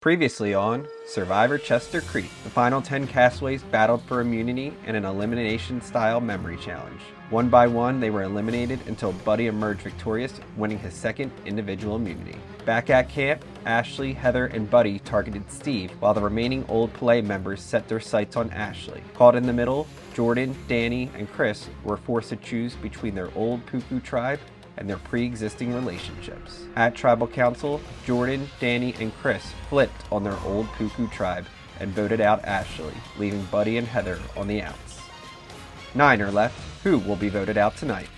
Previously on Survivor Chester Creek, the final 10 castaways battled for immunity in an elimination-style memory challenge. One by one, they were eliminated until Buddy emerged victorious, winning his second individual immunity. Back at camp, Ashley, Heather, and Buddy targeted Steve, while the remaining Old Play members set their sights on Ashley. Caught in the middle, Jordan, Danny, and Chris were forced to choose between their old Puku tribe and their pre-existing relationships. At Tribal Council, Jordan, Danny, and Chris flipped on their old Puku tribe and voted out Ashley, leaving Buddy and Heather on the outs. 9 are left. Who will be voted out tonight?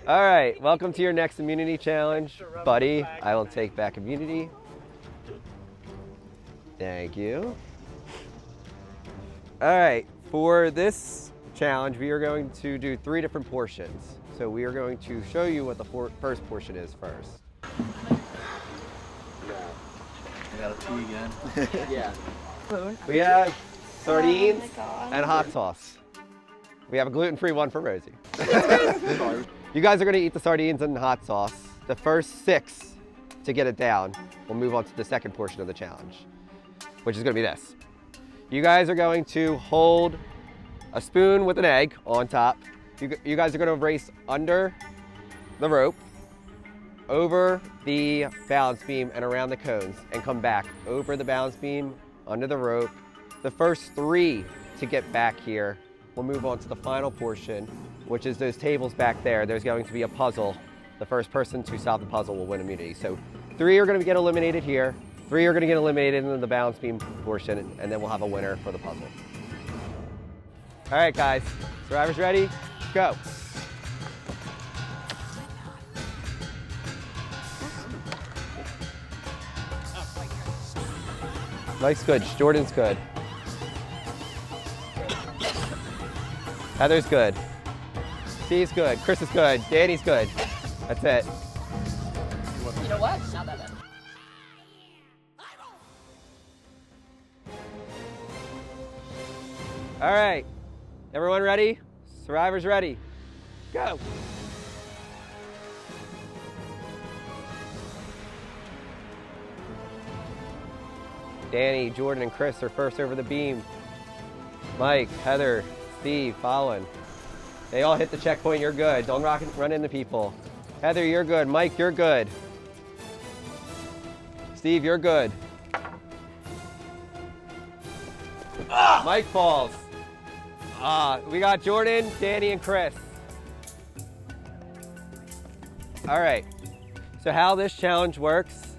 All right, welcome to your next immunity challenge. Buddy, I will take back immunity. Thank you. All right, for this challenge, we are going to do 3 different portions. So we are going to show you what the first portion is first. I got a pee again. Yeah. We have sardines and hot sauce. We have a gluten-free one for Rosie. You guys are gonna eat the sardines and hot sauce. The first 6 to get it down, we'll move on to the second portion of the challenge, which is gonna be this. You guys are going to hold a spoon with an egg on top. You guys are gonna race under the rope, over the balance beam and around the cones, and come back over the balance beam, under the rope. The first 3 to get back here, we'll move on to the final portion, which is those tables back there. There's going to be a puzzle. The first person to solve the puzzle will win immunity. So 3 are going to get eliminated here, 3 are going to get eliminated in the balance beam portion, and then we'll have a winner for the puzzle. All right, guys, survivors ready? Go. Mike's good, Jordan's good. Heather's good. Steve's good, Chris is good, Danny's good. That's it. You know what? Not that bad. All right, everyone ready? Survivors ready? Go. Danny, Jordan, and Chris are first over the beam. Mike, Heather, Steve, following. They all hit the checkpoint, you're good. Don't run into people. Heather, you're good. Mike, you're good. Steve, you're good. Mike falls. We got Jordan, Danny, and Chris. All right, so how this challenge works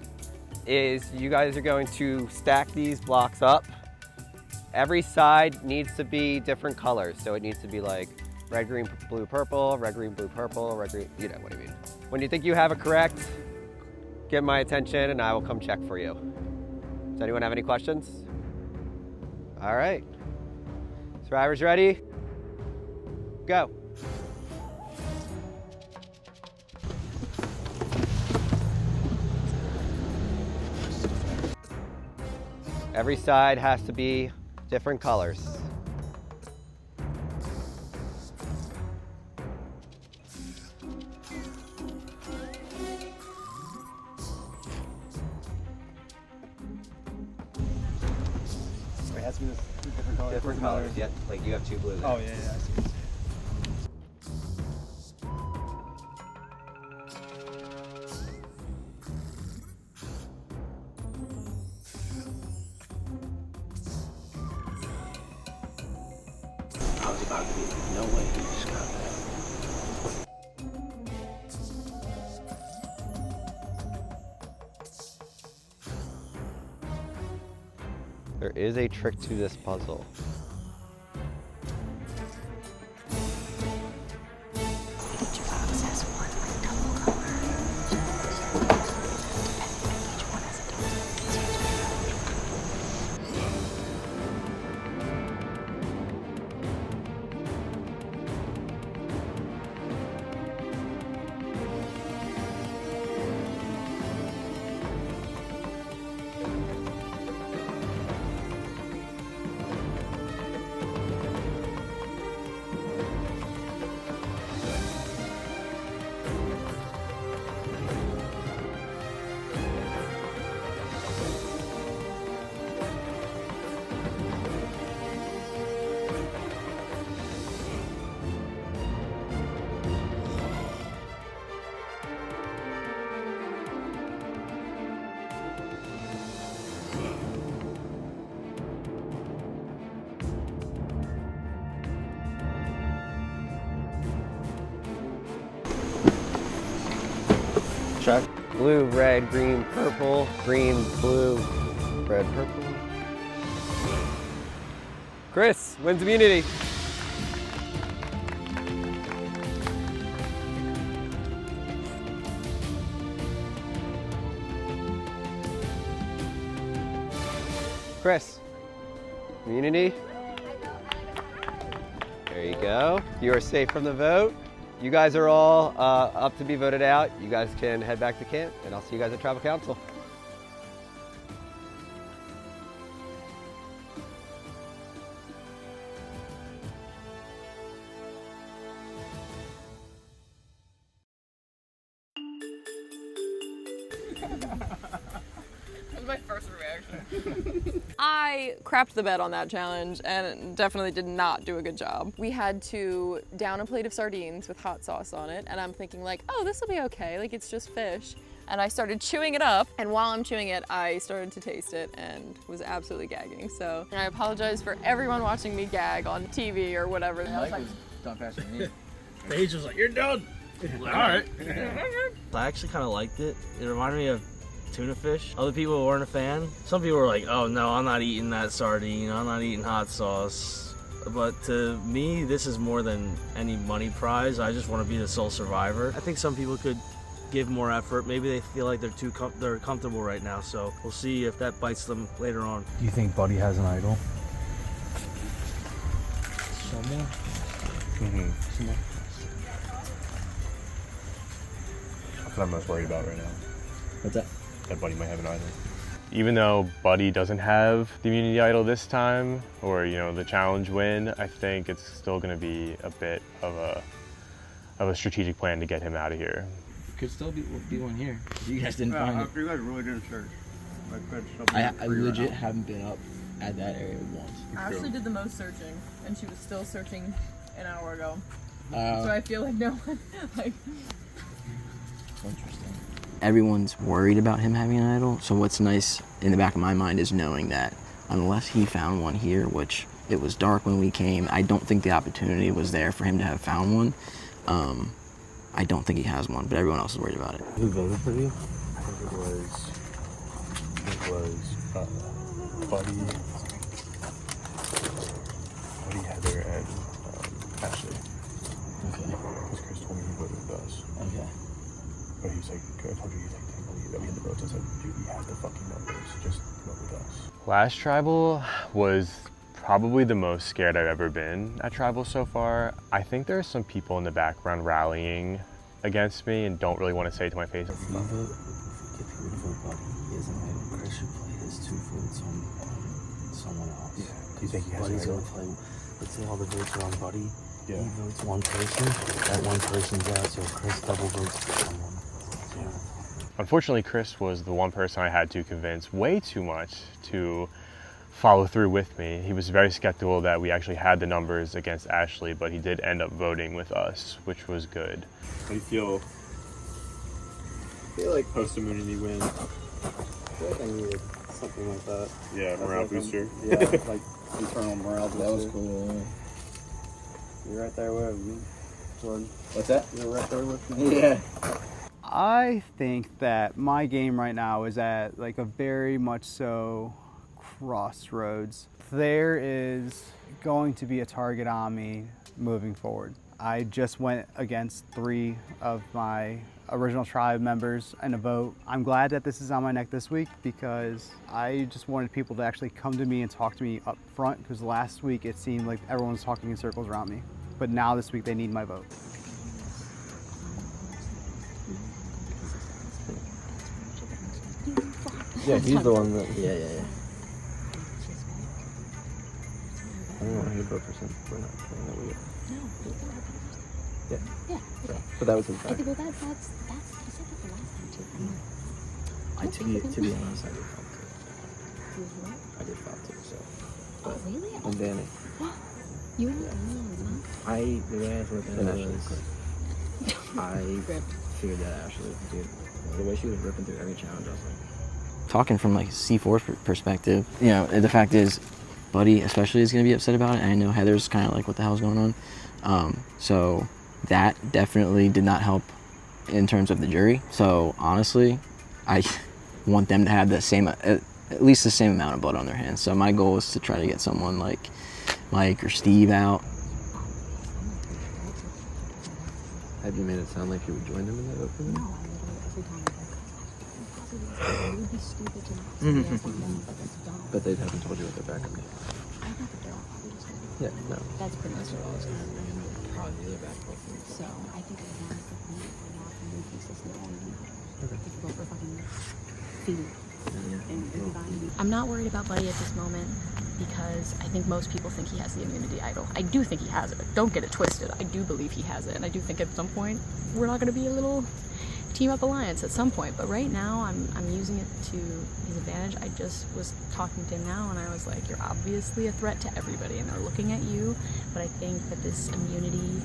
is you guys are going to stack these blocks up. Every side needs to be different colors, so it needs to be like red, green, blue, purple, red, green, blue, purple, red, green, you know what I mean. When you think you have it correct, get my attention and I will come check for you. Does anyone have any questions? All right. Survivors ready? Go. Every side has to be different colors. different colors. Different colors, yeah. Like you have 2 blue there. Oh, yeah, I see. I was about to be like, no way, he just got that. There is a trick to this puzzle. Each box has one double color. Each one has a Check. Blue, red, green, purple, green, blue, red, purple. Chris wins immunity. Chris, immunity. There you go. You are safe from the vote. You guys are all up to be voted out. You guys can head back to camp, and I'll see you guys at Tribal Council. That was my first reaction. I crapped the bed on that challenge and definitely did not do a good job. We had to down a plate of sardines with hot sauce on it, and I'm thinking like, oh, this will be okay, like it's just fish. And I started chewing it up, and while I'm chewing it, I started to taste it and was absolutely gagging. So, and I apologize for everyone watching me gag on TV or whatever. Mike was done faster than me. Paige was like, you're done. All right. I actually kind of liked it. It reminded me of tuna fish. Other people weren't a fan. Some people were like, oh no, I'm not eating that sardine. I'm not eating hot sauce. But to me, this is more than any money prize. I just want to be the sole survivor. I think some people could give more effort. Maybe they feel like they're comfortable right now. So we'll see if that bites them later on. Do you think Buddy has an idol? Someone? Someone. That's what I'm most worried about right now. What's that? That Buddy might have an idol. Even though Buddy doesn't have the immunity idol this time, or the challenge win, I think it's still going to be a bit of a strategic plan to get him out of here. Could still be one here. You guys didn't find it. You guys really didn't search. I legit haven't been up at that area once. Ashley did the most searching, and she was still searching an hour ago. So I feel like no one, like... Interesting. Everyone's worried about him having an idol, so what's nice in the back of my mind is knowing that unless he found one here, which it was dark when we came, I don't think the opportunity was there for him to have found one. I don't think he has one, but everyone else is worried about it. Who voted for you? I think it was Buddy, Heather, and Ashley. Okay. Because Chris told me he voted with us. Okay. But he's like, I told you, he's like, can't believe that we had the votes. I said, dude, we have the fucking numbers. Just vote with us. Last Tribal was probably the most scared I've ever been at Tribal so far. I think there's some people in the background rallying against me and don't really want to say it to my face. If we get people to vote Buddy, he is an idol. Chris should play his 2 votes on someone else. Yeah. Do you think he has Buddy's an idol? gonna play. Let's say all the votes are on Buddy. Yeah. He votes one person. That one person's out, so Chris double votes for someone. Unfortunately, Chris was the one person I had to convince way too much to follow through with me. He was very skeptical that we actually had the numbers against Ashley, but he did end up voting with us, which was good. How do you feel? I feel like Post-immunity win. I feel like I needed something like that. Yeah, morale Like booster. Yeah, like internal morale booster. That was cool. Yeah. You're right there with me, Jordan. What's that? You're right there with me. Yeah. I think that my game right now is at like a very much so crossroads. There is going to be a target on me moving forward. I just went against 3 of my original tribe members in a vote. I'm glad that this is on my neck this week because I just wanted people to actually come to me and talk to me up front, because last week it seemed like everyone was talking in circles around me. But now this week they need my vote. Yeah, he's the one that. Yeah. I don't know 100% we're not saying that we. Yeah. Yeah. But that was his I fact. think, well, that's you said that the last time too. To be honest, I did felt too. I did felt too. So. Oh, really? And Danny. You were the only one, The way I thought And that Ashley. was, I figured that Ashley, dude, the way she was ripping through every challenge, I was like. Talking from like C4's perspective, you know, the fact is, Buddy especially is going to be upset about it, and I know Heather's kind of like, what the hell's going on? So that definitely did not help in terms of the jury. So honestly, I want them to have the same, at least the same amount of blood on their hands. So my goal is to try to get someone like Mike or Steve out. Have you made it sound like you would join him in that vote for me? No, I literally every time I go, it would be stupid to not say yes on them, but that's dumb. But they haven't told you what their backup is. I got the bill, obviously. Yeah, no. That's pretty much what I was going to bring up. Probably the back both. So I think as long as the point we're not going to be consistent on them, we could go for fucking feed. I'm not worried about Buddy at this moment because I think most people think he has the immunity idol. I do think he has it. Don't get it twisted. I do believe he has it, and I do think at some point we're not going to be a little team up alliance at some point. But right now, I'm using it to his advantage. I just was talking to him now, and I was like, "You're obviously a threat to everybody, and they're looking at you." But I think that this immunity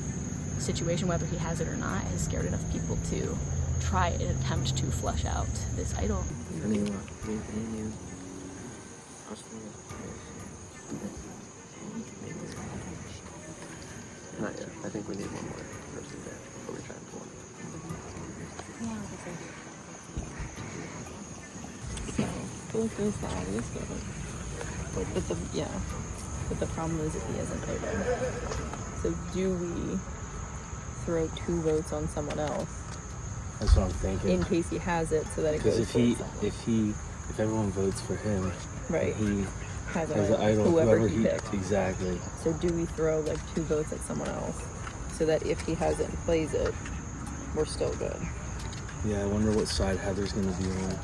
situation, whether he has it or not, has scared enough people to try and attempt to flesh out this idol. Not yet. I think we need one more person there before we try and pull him. I feel like there's the obvious though. But the problem is if he has an idol. So do we throw 2 votes on someone else That's what I'm thinking. in case he has it, so that it goes Because if if everyone votes for him, right he has has an an idol, idol. whoever he picks. Exactly. So do we throw like 2 votes at someone else so that if he has it and plays it, we're still good? Yeah, I wonder what side Heather's gonna be on.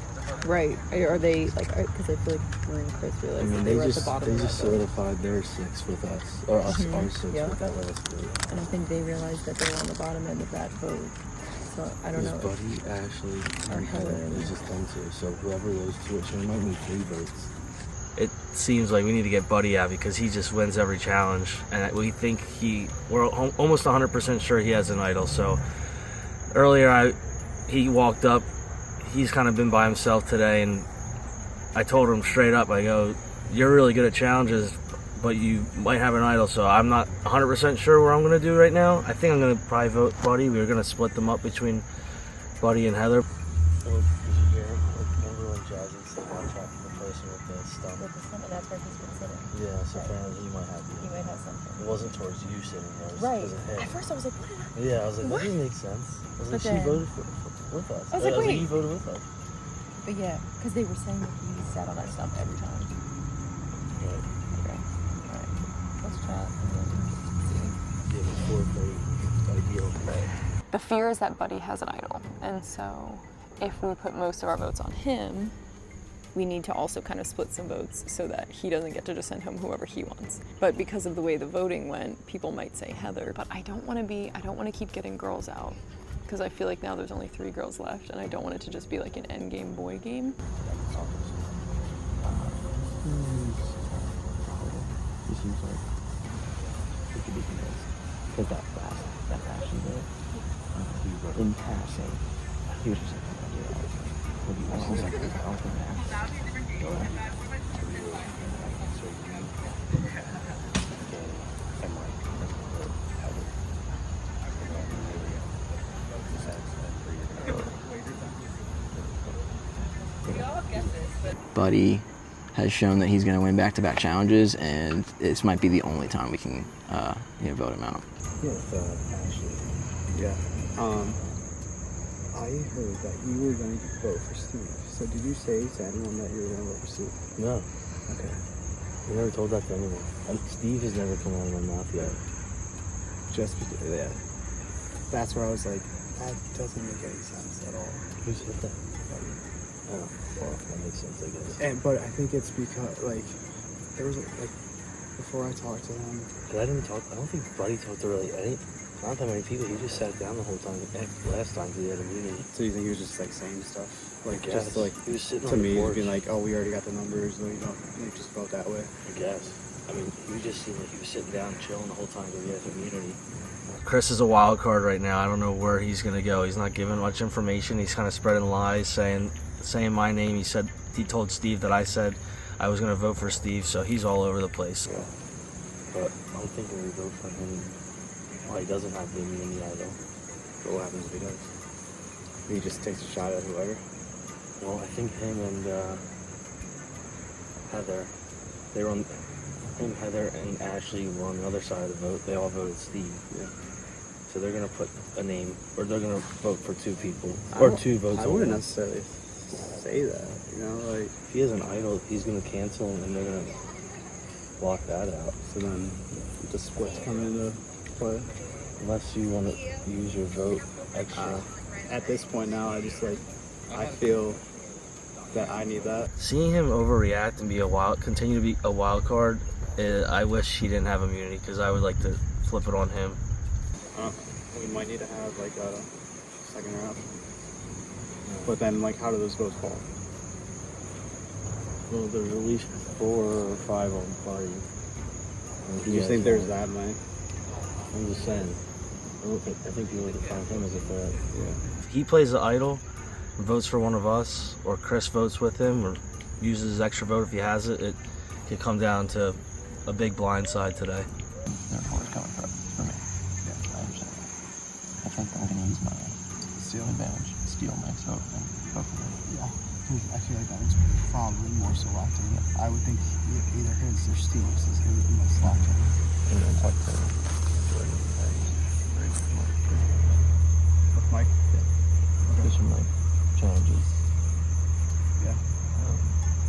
Right? Are they like? Because I feel like we're in Chris I realized mean, they they were at the just bottom of that vote. solidified their 6 with us, or us Mhm. our 6 Yeah. with that last group. And I think they realized that they were on the bottom end of that vote. So I don't know. Buddy, Ashley, Or and Heather. Heather. There's just them 2. So whoever those 2 are, so we might need 3 votes. It seems like we need to get Buddy out because he just wins every challenge, and we think we're almost 100% sure he has an idol. So earlier he walked up, he's kind of been by himself today, and I told him straight up, I go, "You're really good at challenges, but you might have an idol." So I'm not 100% sure what I'm going to do right now. I think I'm going to probably vote Buddy. We're going to split them up between Buddy and Heather. So did you hear? Remember when Jazzy said watch out for the person with the stump? With the stomach, that's where he's been sitting. Yeah, so apparently he might have He might have something. It wasn't towards you sitting there. It was Right. because of him. At first I was like, what did I? Yeah, I was like, that doesn't make sense. I was But like, she then- voted with us. I was like, wait. you voted with us. But yeah, because they were saying that he sat on that stump every time. Right. Okay. Alright. Let's chat and then see. Yeah, before they ideal. Right. The fear is that Buddy has an idol, and so if we put most of our votes on him, we need to also kind of split some votes so that he doesn't get to just send home whoever he wants. But because of the way the voting went, people might say Heather, but I don't want to keep getting girls out because I feel like now there's only 3 girls left, and I don't want it to just be like an endgame boy game. he could be convinced. Because that passion there, in passing, he was just like, oh, yeah, what do you want? He's like, I don't think that. Buddy has shown that he's going to win back-to-back challenges, and this might be the only time we can, vote him out. Yeah, Ashley. Yeah. I heard that you were going to vote for Steve. So did you say to anyone that you were going to vote for Steve? No, Okay. I never told that to anyone. Steve has never come out of my mouth yet. Just because, yeah. That's where I was like, that doesn't make any sense at all. Who said that? Oh, well, that makes sense, I guess. But I think it's because, like, there was, like, before I talked to him. But I don't think Buddy talked to really not that many people. He just sat down the whole time. Last time he had a meeting. So you think he was just, like, saying stuff? Like, Yes. just, like, he was sitting to on me, the porch. being like, oh, we already got the numbers, so you don't just vote that way. I guess. I mean, he just seemed like he was sitting down, chilling the whole time because he has immunity. Chris is a wild card right now. I don't know where he's going to go. He's not giving much information. He's kind of spreading lies, saying my name. He told Steve that I said I was going to vote for Steve, so he's all over the place. Yeah. But I'm thinking we vote for him. Well, he doesn't have the immunity either. But what happens if he does? He just takes a shot at whoever? Well, I think him and Heather, Heather and Ashley were on the other side of the vote. They all voted Steve. Yeah. So they're going to put a name, or they're going to vote for two people, or two votes. I wouldn't necessarily say that, like... If he has an idol, he's going to cancel, and they're going to block that out. So then the splits come into play? Unless you want to use your vote extra. At this point now, I feel that I need that. Seeing him overreact and continue to be a wild card, I wish he didn't have immunity, because I would like to flip it on him. We might need to have like a second round. But then, like, how do those votes fall? Well, there's at least 4 or 5 on the party. Do you think there's that many? I'm just saying. I think people would find him as a threat. Yeah. If he plays the idol, votes for one of us, or Chris votes with him, or uses his extra vote if he has it, it could come down to a big blindside today. Therefore, it's coming for me. Yeah, I understand that. I think I'm going to use my steal advantage, steal Mike's vote, and vote for him. Yeah, because I feel like that one's probably more so locked in. I would think either his or Steve's is going to be most locked in. And then talk to Jordan. With Mike? Yeah. There's some like challenges. Yeah.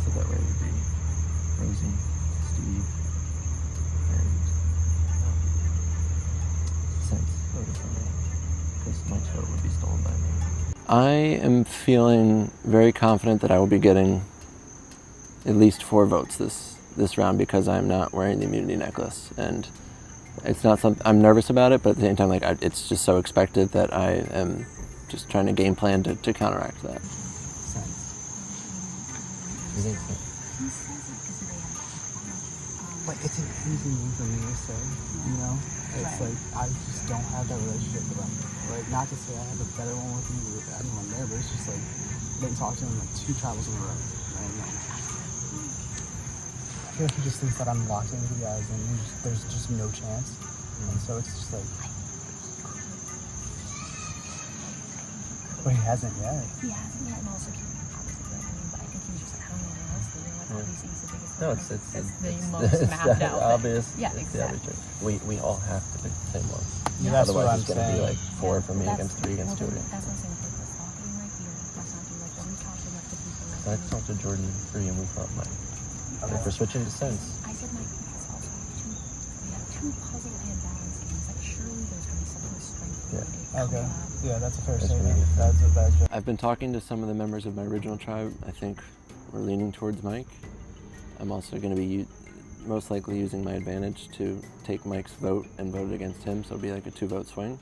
So that way it would be Rosie, Steve, and Sense voted for me. Because Mike's vote would be stolen by me. I am feeling very confident that I will be getting at least 4 votes this round because I'm not wearing the immunity necklace, and it's not something I'm nervous about it, but at the same time, like it's just so expected that I am just trying to game plan to counteract that. Like, it's an easy one for me to say, It's like, I just don't have that relationship with them. Like, not to say I have a better one with you or anyone there, but it's just like, I didn't talk to him like 2 travels in a row. And, I feel like he just thinks that I'm locked in with you guys and there's just no chance. And so it's just like... But he hasn't yet. He hasn't yet, and also obviously, but I think he was just, I don't know what else to do. Like, obviously he's the biggest No, one. it's the most mapped out thing. obvious. Yeah, it's exactly. We all have to pick the same ones. Yeah, that's what I'm Otherwise, it's going to be saying. like 4 for me against 3 against Jordan. That's what I'm saying. Like, let's lock it in right here. Let's not do like the we talked enough to people. So I talked to Jordan 3 and we thought Mike. If we're switching to Sense. I said Mike because also we have 2 puzzle and balance games. Like, surely there's going to be something strength. Yeah. Okay. Yeah, that's a fair That's statement. pretty good. That's a bad joke. I've been talking to some of the members of my original tribe. I think we're leaning towards Mike. I'm also going to be most likely using my advantage to take Mike's vote and vote against him, so it'll be like a 2-vote swing.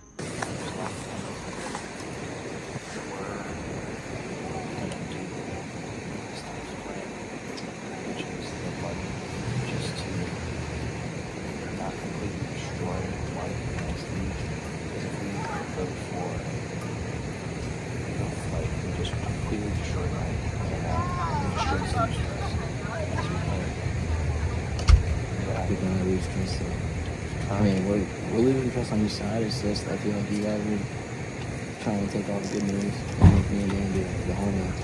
Just to not completely destroy I mean, we're losing trust on each side. It's just, I feel like you guys are trying to take all the good news and make me and Dan do the hard ones.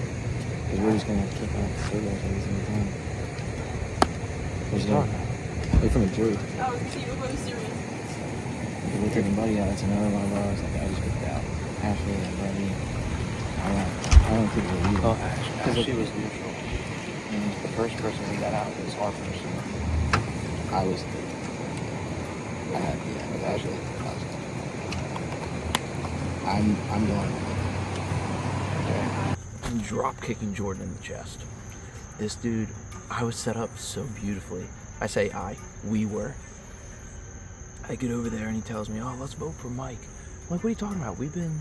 Because we're just going to kick off the circles every single time. There's no, wait from the jury. Oh, so you were going serious. We're taking Buddy out. It's another one of ours. Like, I just picked out Ashley and Buddy. I don't think we're leaving. Oh, Ashley was neutral. The first person we got out was our person. I was Ashley. I'm going. I'm drop kicking Jordan in the chest. This dude, I was set up so beautifully. I say we were. I get over there and he tells me, oh, let's vote for Mike. I'm like, what are you talking about? We've been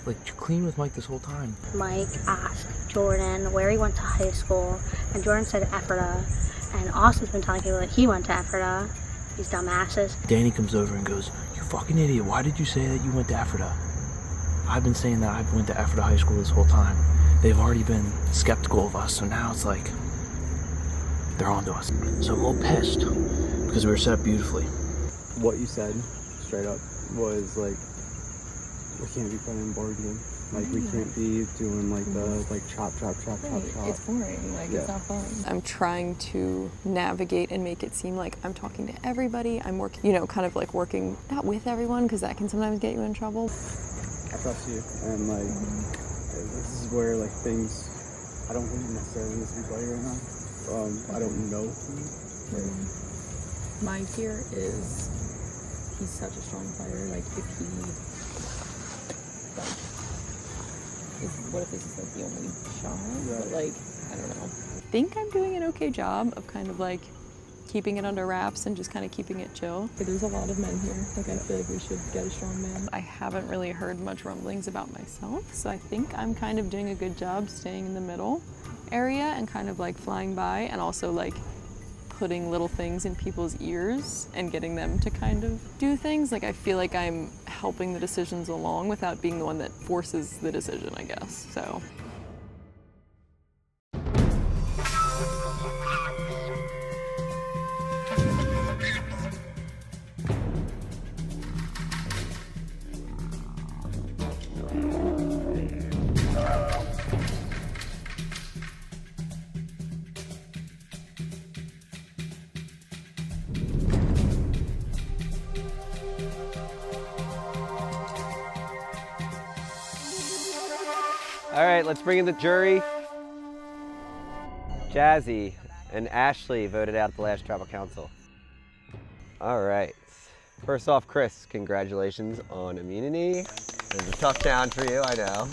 like clean with Mike this whole time. Mike asked Jordan where he went to high school, and Jordan said Ephrata, and Austin's been telling people that he went to Ephrata. These dumbasses. Danny comes over and goes, you fucking idiot, why did you say that you went to Ephrata? I've been saying that I went to Ephrata High School this whole time. They've already been skeptical of us, so now it's like, they're onto us. So I'm a little pissed, because we were set up beautifully. What you said, straight up, was like, we can't be playing board game. Like, we can't be doing like the chop. It's boring, like it's not fun. I'm trying to navigate and make it seem like I'm talking to everybody. I'm working, kind of like working not with everyone, because that can sometimes get you in trouble. I trust you, and like, this is where like things, I don't believe necessarily in this buddy right now. I don't know. My fear is he's such a strong fighter. Like if he, what if this is like the only shot? Right. But like, I don't know. I think I'm doing an okay job of kind of like keeping it under wraps and just kind of keeping it chill. There's a lot of men here. Like I feel like we should get a strong man. I haven't really heard much rumblings about myself, so I think I'm kind of doing a good job staying in the middle area and kind of like flying by, and also like putting little things in people's ears and getting them to kind of do things. Like I feel like I'm helping the decisions along without being the one that forces the decision, I guess. So. All right, let's bring in the jury. Jazzy and Ashley voted out at the last tribal council. All right. First off, Chris, congratulations on immunity. It was a tough challenge for you, I know.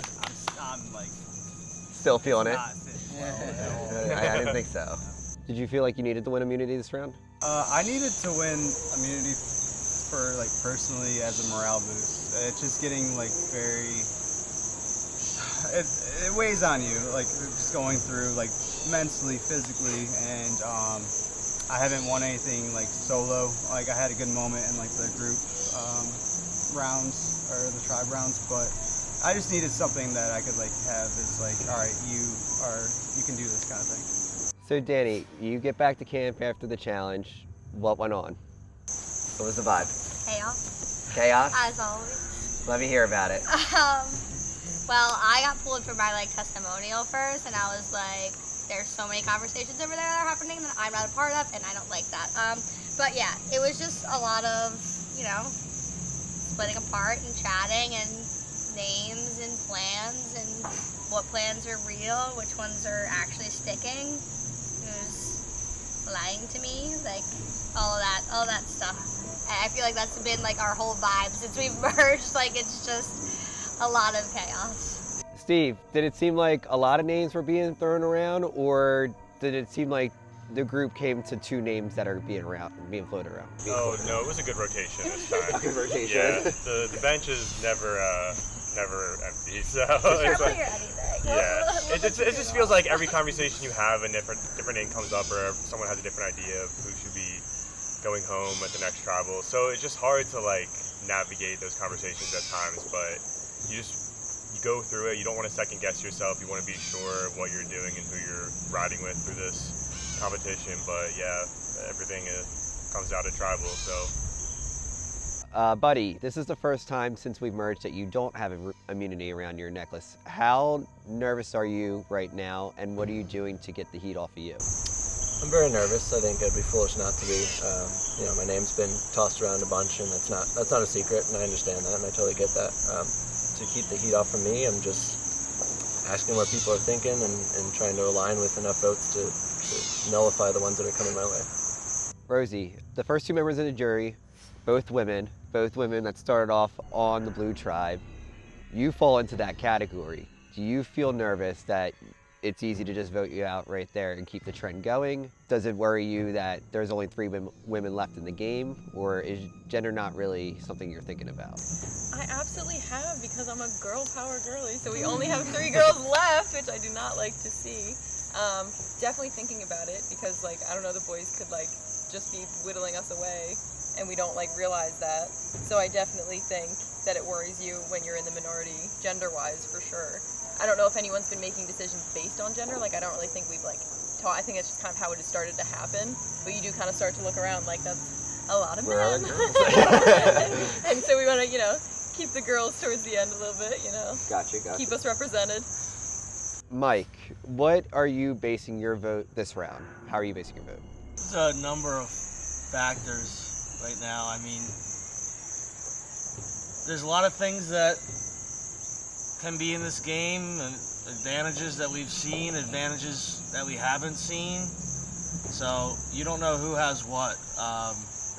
I'm like, still feeling it? I didn't think so. Did you feel like you needed to win immunity this round? I needed to win immunity for like personally as a morale boost. It's just getting like very, it weighs on you, like just going through like mentally, physically, and I haven't won anything like solo. Like I had a good moment in like the group rounds or the tribe rounds, but I just needed something that I could like have is like, all right, you can do this kind of thing. So Danny, you get back to camp after the challenge. What went on? What was the vibe? Chaos. Chaos? As always. Let me hear about it. Well, I got pulled for my like testimonial first, and I was like, there's so many conversations over there that are happening that I'm not a part of, and I don't like that. But yeah, it was just a lot of, splitting apart and chatting and names and plans and what plans are real, which ones are actually sticking, who's lying to me, like all of that stuff. I feel like that's been like our whole vibe since we've merged. Like it's just a lot of chaos. Steve, did it seem like a lot of names were being thrown around, or did it seem like the group came to two names that are being floated around? No, it was a good rotation this time. Good rotation. Yeah, the bench is never empty, so it's like, yeah, it just feels like every conversation you have, a different name comes up, or someone has a different idea of who should be going home at the next tribal. So it's just hard to like navigate those conversations at times, but you go through it. You don't want to second guess yourself. You want to be sure what you're doing and who you're riding with through this competition. But yeah, everything comes out of tribal, so Buddy, this is the first time since we've merged that you don't have immunity around your necklace. How nervous are you right now, and what are you doing to get the heat off of you? I'm very nervous. I think I'd be foolish not to be. My name's been tossed around a bunch, and that's not a secret, and I understand that, and I totally get that. To keep the heat off from me, I'm just asking what people are thinking and trying to align with enough votes to nullify the ones that are coming my way. Rosie, the first two members of the jury, both women that started off on the blue tribe. You fall into that category. Do you feel nervous that it's easy to just vote you out right there and keep the trend going? Does it worry you that there's only 3 women left in the game, or is gender not really something you're thinking about? I absolutely have, because I'm a girl power girly, so we only have 3 girls left, which I do not like to see. Definitely thinking about it, because like, I don't know, the boys could like just be whittling us away and we don't like realize that. So I definitely think that it worries you when you're in the minority, gender-wise, for sure. I don't know if anyone's been making decisions based on gender. Like, I don't really think we've like taught. I think it's just kind of how it has started to happen. But you do kind of start to look around like, that's a lot of men. And so we want to, keep the girls towards the end a little bit, Gotcha. Keep us represented. Mike, what are you basing your vote this round? How are you basing your vote? There's a number of factors right now. I mean, there's a lot of things that can be in this game, and advantages that we've seen, advantages that we haven't seen. So you don't know who has what.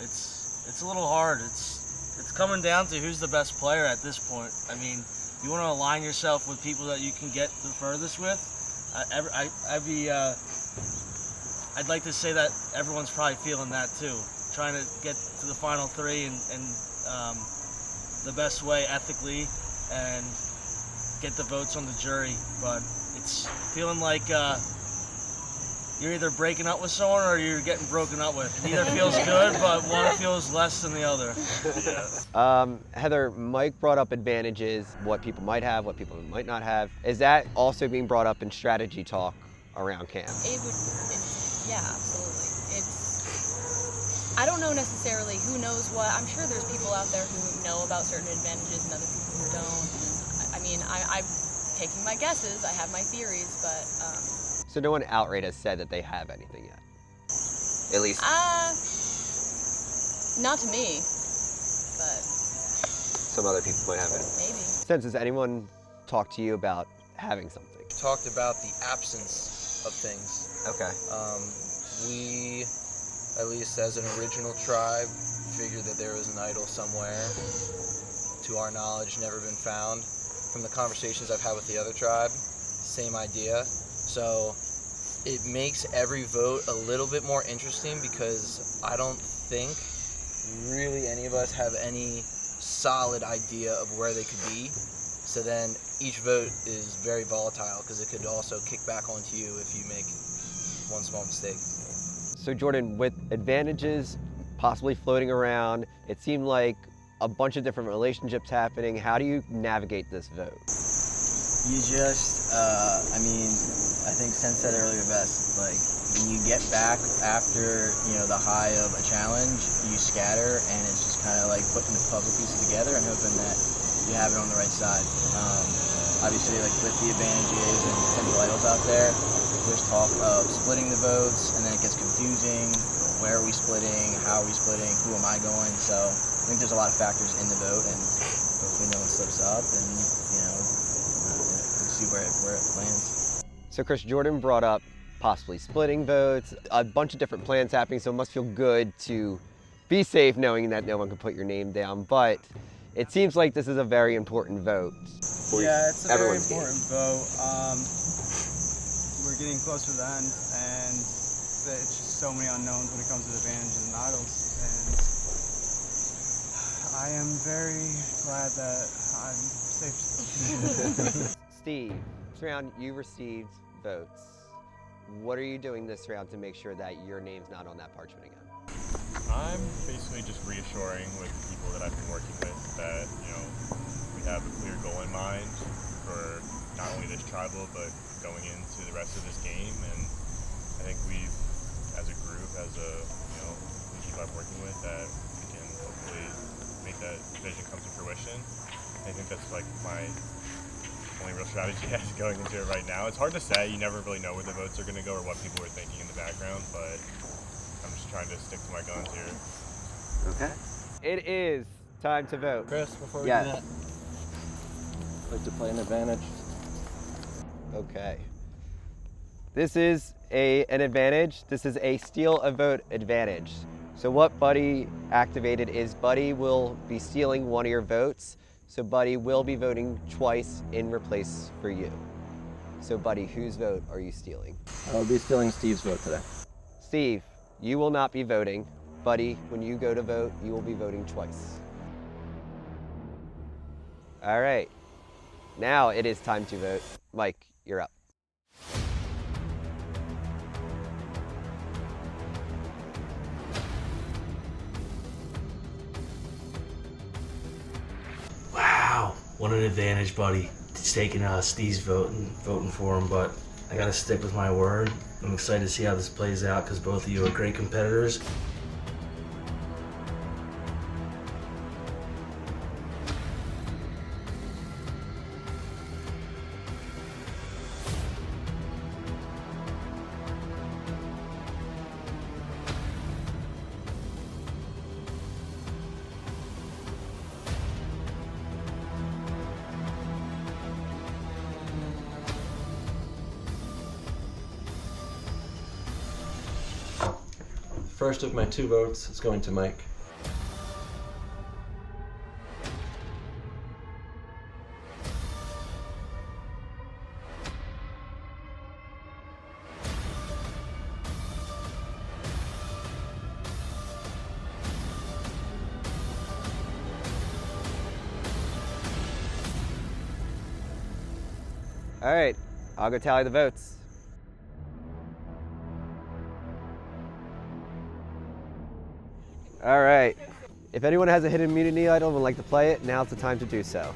It's a little hard. It's coming down to who's the best player at this point. I mean, you want to align yourself with people that you can get the furthest with. I'd like to say that everyone's probably feeling that too, trying to get to the final 3 and the best way ethically and get the votes on the jury. But it's feeling like you're either breaking up with someone or you're getting broken up with. Neither feels good, but one feels less than the other. Heather, Mike brought up advantages, what people might have, what people might not have. Is that also being brought up in strategy talk around camp? Yeah, absolutely. I don't know necessarily who knows what. I'm sure there's people out there who know about certain advantages and other people who don't. I mean, I'm taking my guesses. I have my theories, but... So no one outright has said that they have anything yet? At least... not to me, but... Some other people might have it. Maybe. Since, has anyone talked to you about having something? Talked about the absence of things. Okay. We, at least as an original tribe, figured that there was an idol somewhere, to our knowledge, never been found. From the conversations I've had with the other tribe, same idea. So it makes every vote a little bit more interesting, because I don't think really any of us have any solid idea of where they could be. So then each vote is very volatile, because it could also kick back onto you if you make one small mistake. So Jordan, with advantages possibly floating around, it seemed like a bunch of different relationships happening. How do you navigate this vote? You just, I think Sen said earlier best, like, when you get back after, the high of a challenge, you scatter, and it's just kind of like putting the puzzle pieces together and hoping that you have it on the right side. Obviously, like, with the advantages and potential idols out there, there's talk of splitting the votes, and then it gets confusing. Where are we splitting? How are we splitting? Who am I going? So I think there's a lot of factors in the vote, and hopefully no one slips up, and we'll see where it lands. So Chris, Jordan brought up possibly splitting votes, a bunch of different plans happening, so it must feel good to be safe knowing that no one can put your name down, but it seems like this is a very important vote. Yeah, it's a very important vote. We're getting closer to the end, and it's just so many unknowns when it comes to advantages and idols, and I am very glad that I'm safe. Steve, this round you received votes. What are you doing this round to make sure that your name's not on that parchment again? I'm basically just reassuring with the people that I've been working with that, we have a clear goal in mind for not only this tribal, but going into the rest of this game. And I think we've, as a group, the people I'm working with, that we can hopefully make that vision comes to fruition. I think that's like my only real strategy going into it right now. It's hard to say. You never really know where the votes are going to go or what people are thinking in the background, but I'm just trying to stick to my guns here. Okay. It is time to vote. Chris, before we Yes. do that, I'd like to play an advantage. Okay. This is an advantage. This is a steal a vote advantage. So what Buddy activated is Buddy will be stealing one of your votes. So Buddy will be voting twice in replace for you. So Buddy, whose vote are you stealing? I'll be stealing Steve's vote today. Steve, you will not be voting. Buddy, when you go to vote, you will be voting twice. All right. Now it is time to vote. Mike, you're up. Wow, what an advantage, buddy. It's taking Steve's vote and voting for him, but I gotta stick with my word. I'm excited to see how this plays out because both of you are great competitors. First of my 2 votes is going to Mike. All right, I'll go tally the votes. All right. If anyone has a hidden immunity idol and would like to play it, now's the time to do so.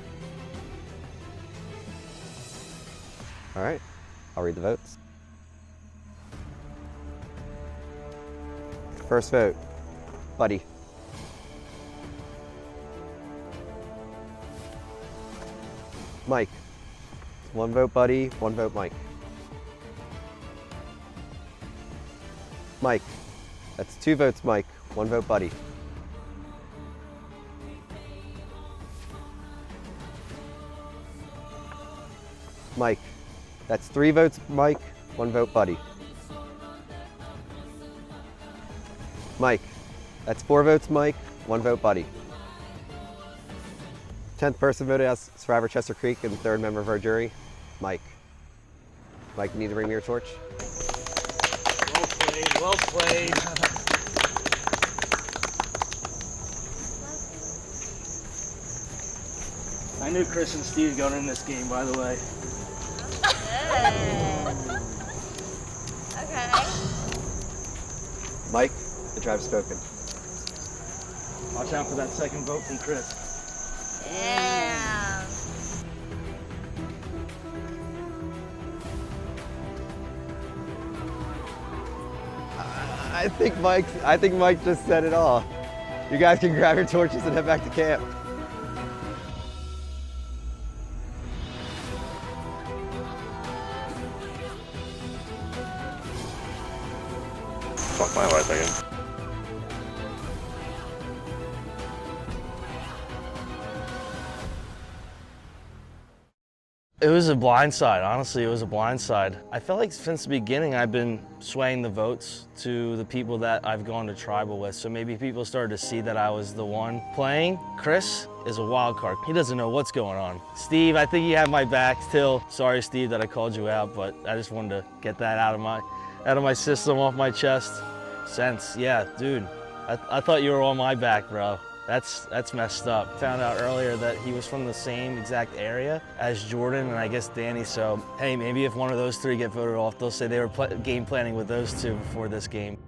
All right, I'll read the votes. First vote, Buddy. Mike. 1 vote Buddy, 1 vote Mike. Mike. That's 2 votes Mike, 1 vote Buddy. Mike. That's 3 votes Mike, 1 vote Buddy. Mike. That's 4 votes Mike, 1 vote Buddy. 10th person voted as Survivor Chester Creek and 3rd member of our jury, Mike. Mike, you need to bring me your torch? Well played, well played. I knew Chris and Steve going in this game, by the way. Okay. Mike, the tribe's spoken. Watch out for that second vote from Chris. Damn. I think Mike just said it all. You guys can grab your torches and head back to camp. Fuck my life again. It was a blindside, honestly, it was a blindside. I felt like since the beginning I've been swaying the votes to the people that I've gone to tribal with, so maybe people started to see that I was the one playing. Chris is a wild card. He doesn't know what's going on. Steve, I think you have my back still. Sorry, Steve, that I called you out, but I just wanted to get that out of my system, off my chest. Yeah, dude, I thought you were on my back, bro. That's messed up. Found out earlier that he was from the same exact area as Jordan and I guess Danny, so hey, maybe if one of those 3 get voted off, they'll say they were game planning with those 2 before this game.